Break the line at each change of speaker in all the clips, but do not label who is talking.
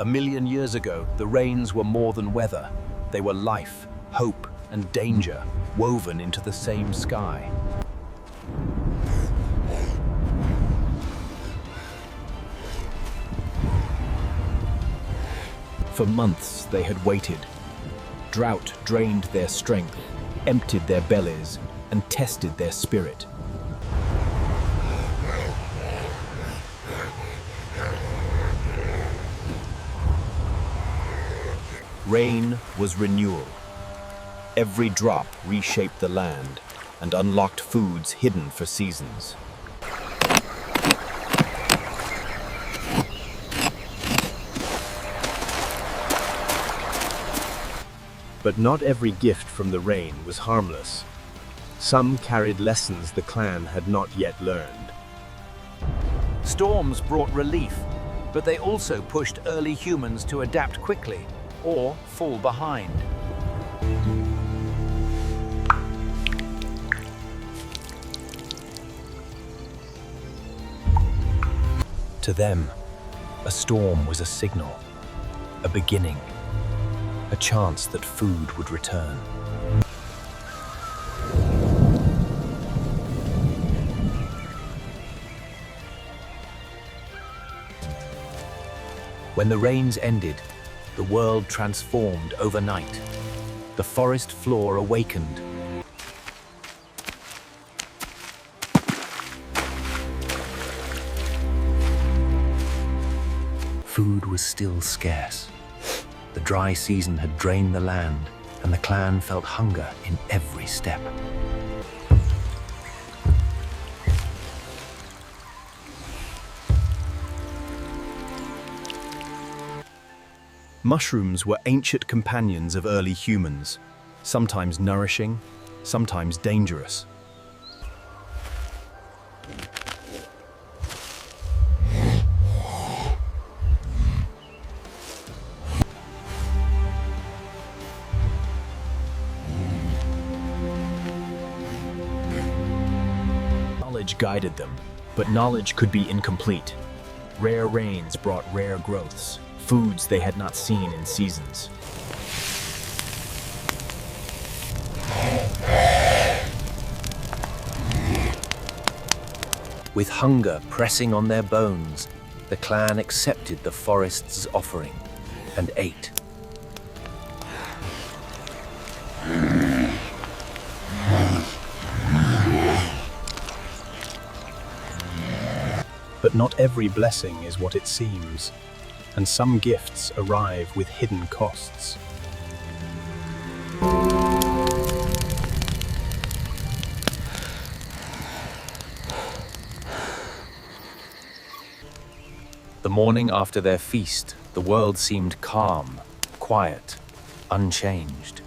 1,000,000 years ago, the rains were more than weather. They were life, hope, and danger woven into the same sky. For months they had waited. Drought drained their strength, emptied their bellies, and tested their spirit. Rain was renewal. Every drop reshaped the land and unlocked foods hidden for seasons. But not every gift from the rain was harmless. Some carried lessons the clan had not yet learned. Storms brought relief, but they also pushed early humans to adapt quickly or fall behind. To them, a storm was a signal, a beginning, a chance that food would return. When the rains ended, the world transformed overnight. The forest floor awakened. Food was still scarce. The dry season had drained the land, and the clan felt hunger in every step. Mushrooms were ancient companions of early humans, sometimes nourishing, sometimes dangerous. Knowledge guided them, but knowledge could be incomplete. Rare rains brought rare growths, foods they had not seen in seasons. With hunger pressing on their bones, the clan accepted the forest's offering and ate. But not every blessing is what it seems, and some gifts arrive with hidden costs. The morning after their feast, the world seemed calm, quiet, unchanged.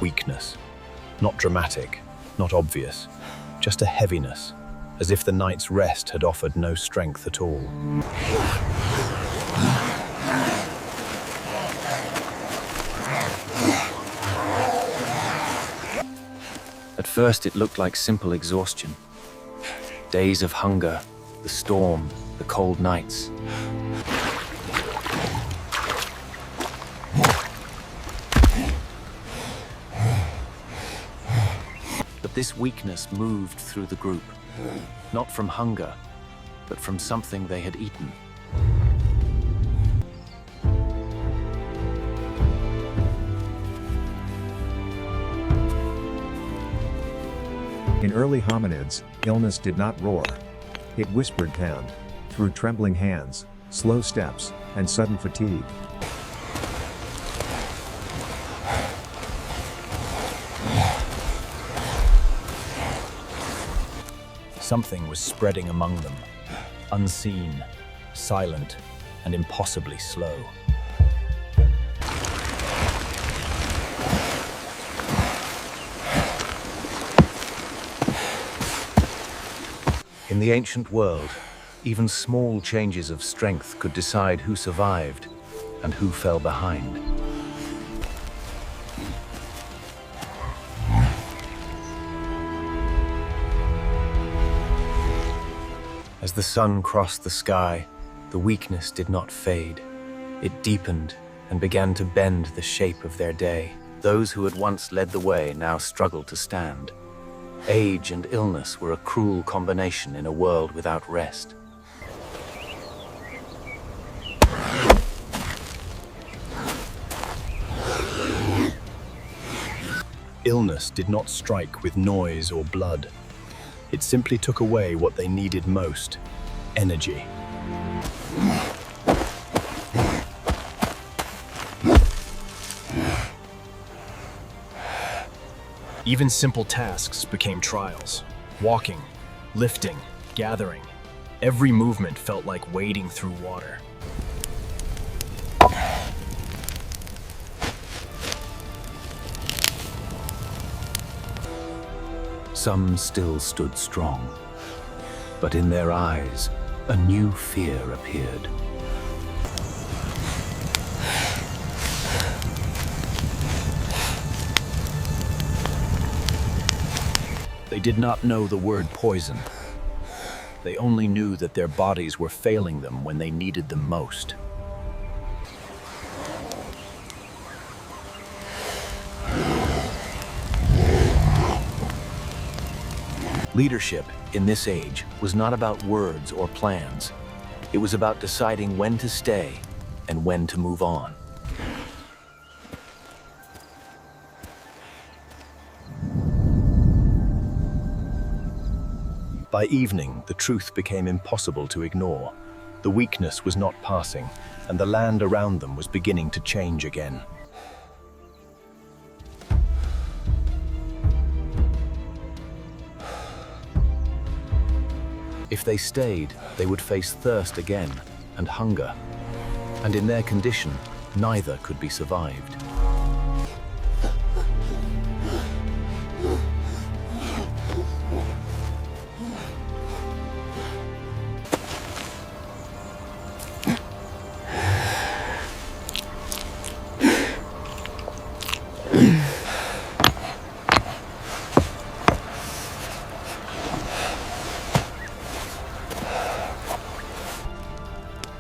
Weakness. Not dramatic, not obvious, just a heaviness, as if the night's rest had offered no strength at all. At first it looked like simple exhaustion. Days of hunger, the storm, the cold nights. This weakness moved through the group, not from hunger, but from something they had eaten.
In early hominids, illness did not roar. It whispered pound, through trembling hands, slow steps, and sudden fatigue.
Something was spreading among them, unseen, silent, and impossibly slow. In the ancient world, even small changes of strength could decide who survived and who fell behind. As the sun crossed the sky, the weakness did not fade. It deepened and began to bend the shape of their day. Those who had once led the way now struggled to stand. Age and illness were a cruel combination in a world without rest.
Illness did not strike with noise or blood. It simply took away what they needed most: energy. Even simple tasks became trials. Walking, lifting, gathering. Every movement felt like wading through water.
Some still stood strong, but in their eyes, a new fear appeared.
They did not know the word poison. They only knew that their bodies were failing them when they needed them most.
Leadership in this age was not about words or plans. It was about deciding when to stay and when to move on.
By evening, the truth became impossible to ignore. The weakness was not passing, and the land around them was beginning to change again.
If they stayed, they would face thirst again and hunger. And in their condition, neither could be survived.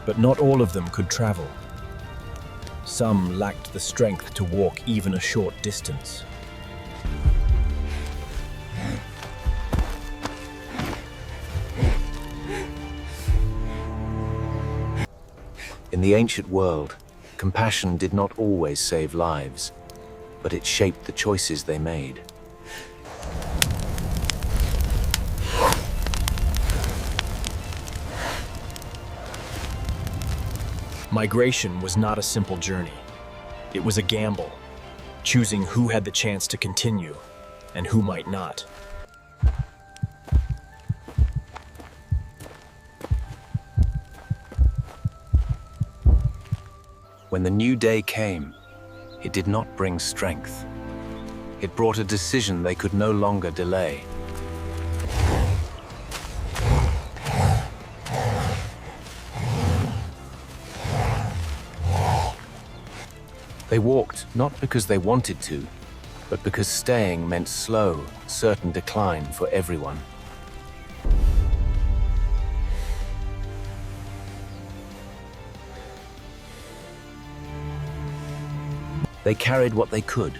But not all of them could travel. Some lacked the strength to walk even a short distance.
In the ancient world, compassion did not always save lives, but it shaped the choices they made.
Migration was not a simple journey. It was a gamble, choosing who had the chance to continue and who might not.
When the new day came, it did not bring strength. It brought a decision they could no longer delay. They walked not because they wanted to, but because staying meant slow, certain decline for everyone. They carried what they could: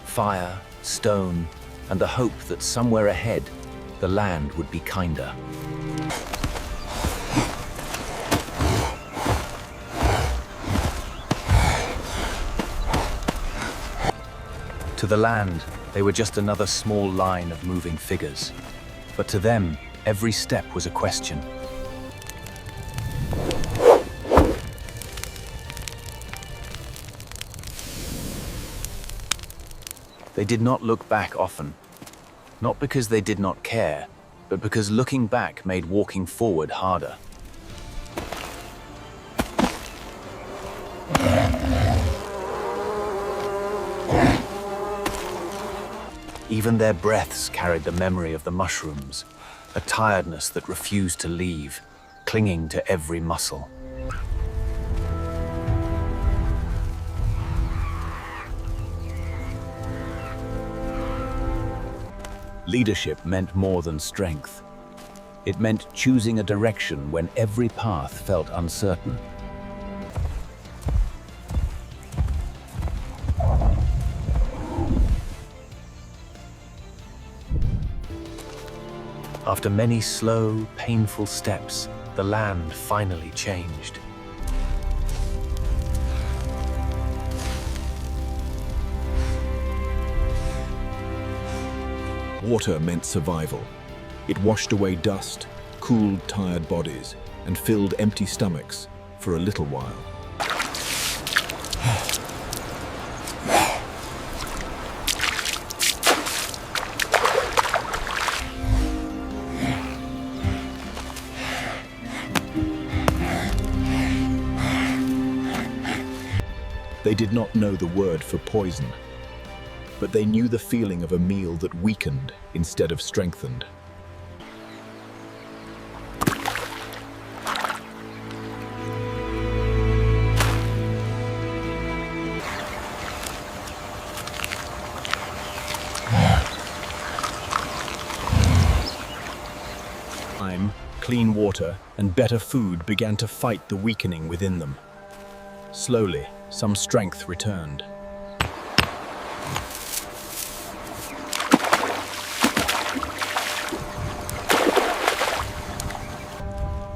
fire, stone, and the hope that somewhere ahead, the land would be kinder. To the land, they were just another small line of moving figures. But to them, every step was a question. They did not look back often, not because they did not care, but because looking back made walking forward harder. Even their breaths carried the memory of the mushrooms, a tiredness that refused to leave, clinging to every muscle. Leadership meant more than strength. It meant choosing a direction when every path felt uncertain. After many slow, painful steps, the land finally changed.
Water meant survival. It washed away dust, cooled tired bodies, and filled empty stomachs for a little while. They did not know the word for poison, but they knew the feeling of a meal that weakened instead of strengthened. Time, clean water, and better food began to fight the weakening within them. Slowly, some strength returned.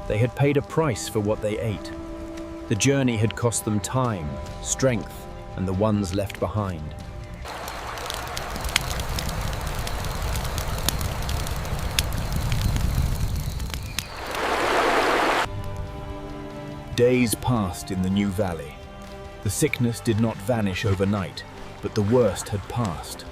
They had paid a price for what they ate. The journey had cost them time, strength, and the ones left behind. Days passed in the new valley. The sickness did not vanish overnight, but the worst had passed.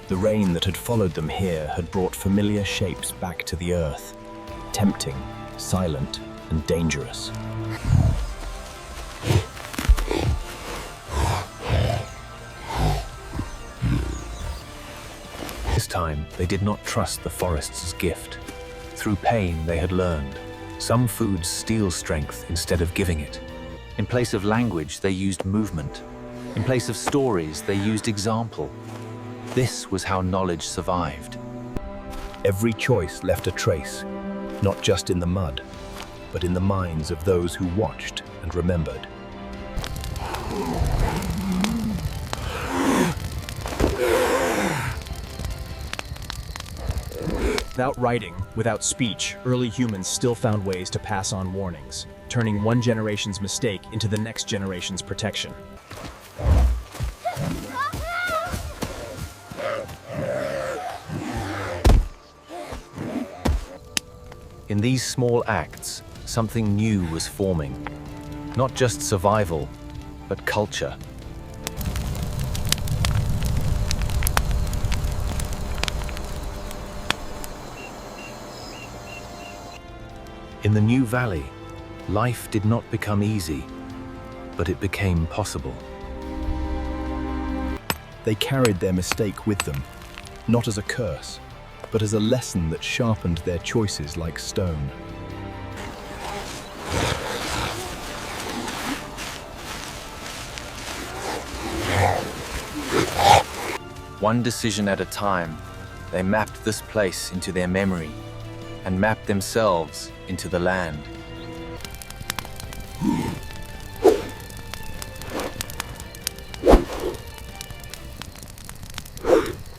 The rain that had followed them here had brought familiar shapes back to the earth, tempting, silent, and dangerous.
This time, they did not trust the forest's gift. Through pain, they had learned. Some foods steal strength instead of giving it. In place of language, they used movement. In place of stories, they used example. This was how knowledge survived.
Every choice left a trace, not just in the mud, but in the minds of those who watched and remembered. Without writing, without speech, early humans still found ways to pass on warnings, turning one generation's mistake into the next generation's protection.
In these small acts, something new was forming. Not just survival, but culture. In the new valley, life did not become easy, but it became possible.
They carried their mistake with them, not as a curse, but as a lesson that sharpened their choices like stone.
One decision at a time, they mapped this place into their memory and mapped themselves into the land.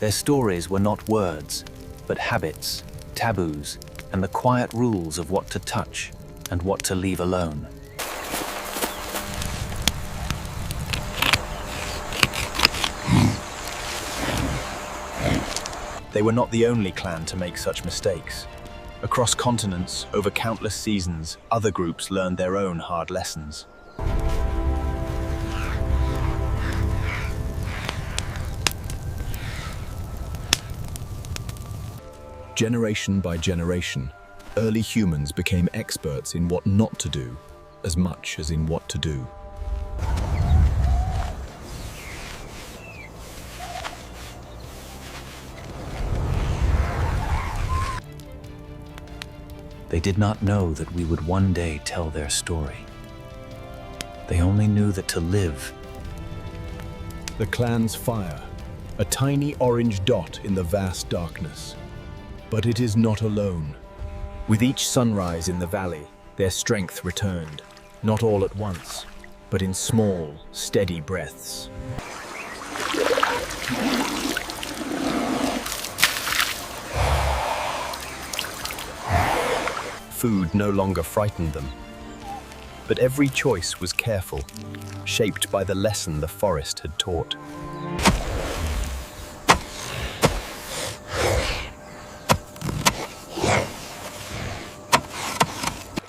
Their stories were not words, but habits, taboos, and the quiet rules of what to touch and what to leave alone.
They were not the only clan to make such mistakes. Across continents, over countless seasons, other groups learned their own hard lessons. Generation by generation, early humans became experts in what not to do, as much as in what to do.
They did not know that we would one day tell their story. They only knew that to live
The clan's fire, a tiny orange dot in the vast darkness. But it is not alone. With each sunrise in the valley, their strength returned, not all at once, but in small, steady breaths. Food no longer frightened them, but every choice was careful, shaped by the lesson the forest had taught.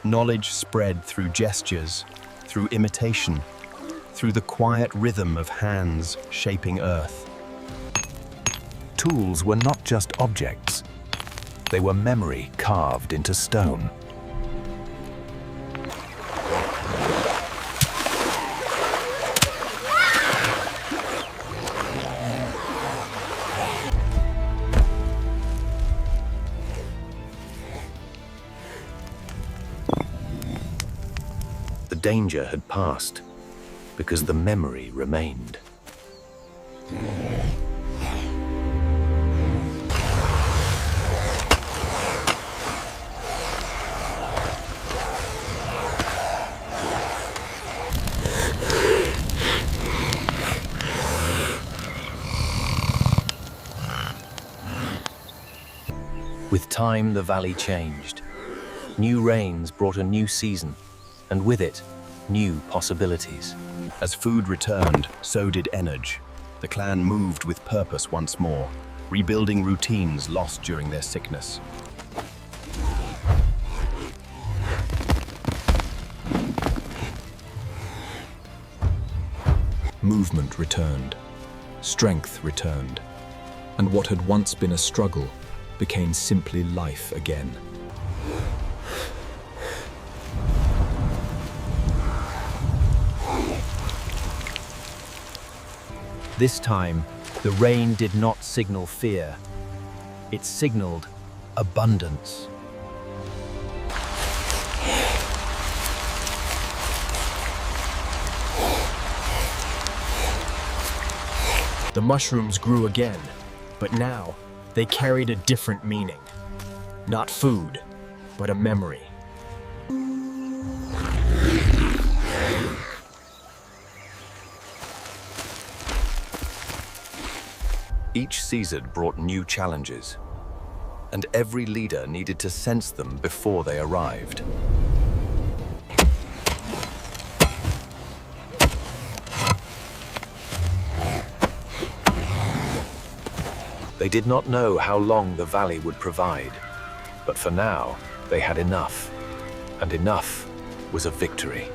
Knowledge spread through gestures, through imitation, through the quiet rhythm of hands shaping earth.
Tools were not just objects. They were memory carved into stone. The danger had passed because the memory remained. With time, the valley changed. New rains brought a new season, and with it, new possibilities.
As food returned, so did energy. The clan moved with purpose once more, rebuilding routines lost during their sickness. Movement returned, strength returned, and what had once been a struggle became simply life again. This time, the rain did not signal fear. It signaled abundance. The mushrooms grew again, but now they carried a different meaning. Not food, but a memory.
Each season brought new challenges, and every leader needed to sense them before they arrived. They did not know how long the valley would provide, but for now, they had enough, and enough was a victory.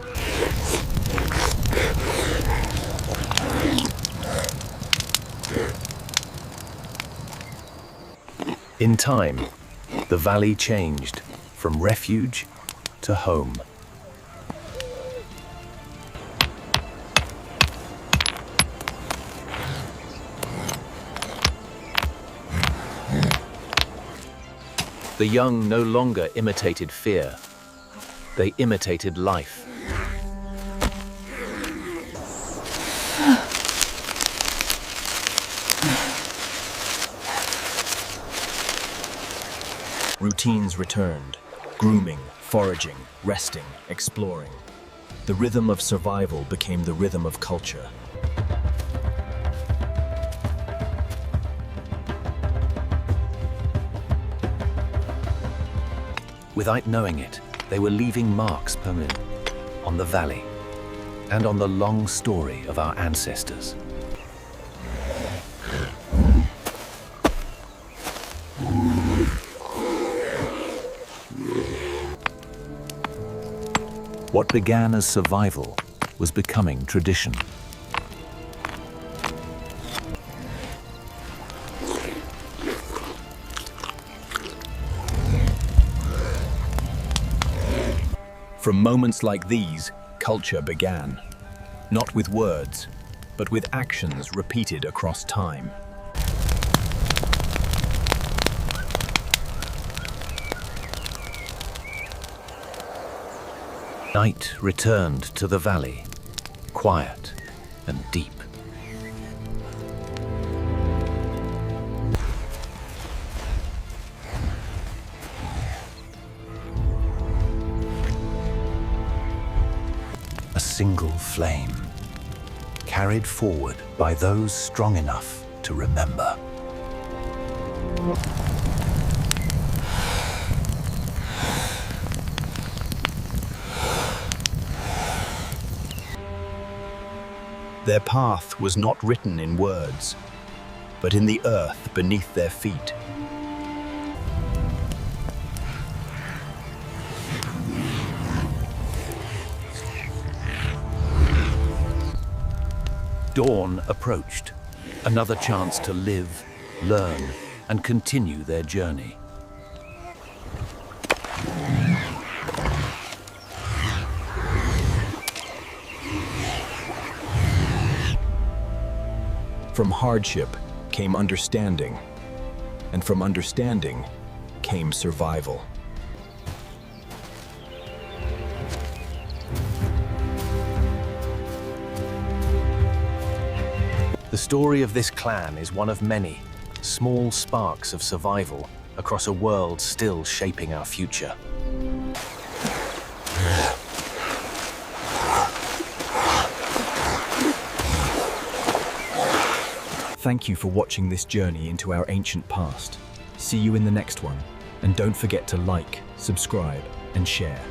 In time, the valley changed from refuge to home. The young no longer imitated fear. They imitated life.
Routines returned, grooming, foraging, resting, exploring. The rhythm of survival became the rhythm of culture.
Without knowing it, they were leaving marks permanent on the valley and on the long story of our ancestors. What began as survival was becoming tradition.
From moments like these, culture began. Not with words, but with actions repeated across time.
Night returned to the valley, quiet and deep. single flame, carried forward by those strong enough to remember.
Their path was not written in words, but in the earth beneath their feet.
Dawn approached, another chance to live, learn, and continue their journey.
From hardship came understanding, and from understanding came survival.
The story of this clan is one of many, small sparks of survival across a world still shaping our future.
Thank you for watching this journey into our ancient past. See you in the next one, and don't forget to like, subscribe, and share.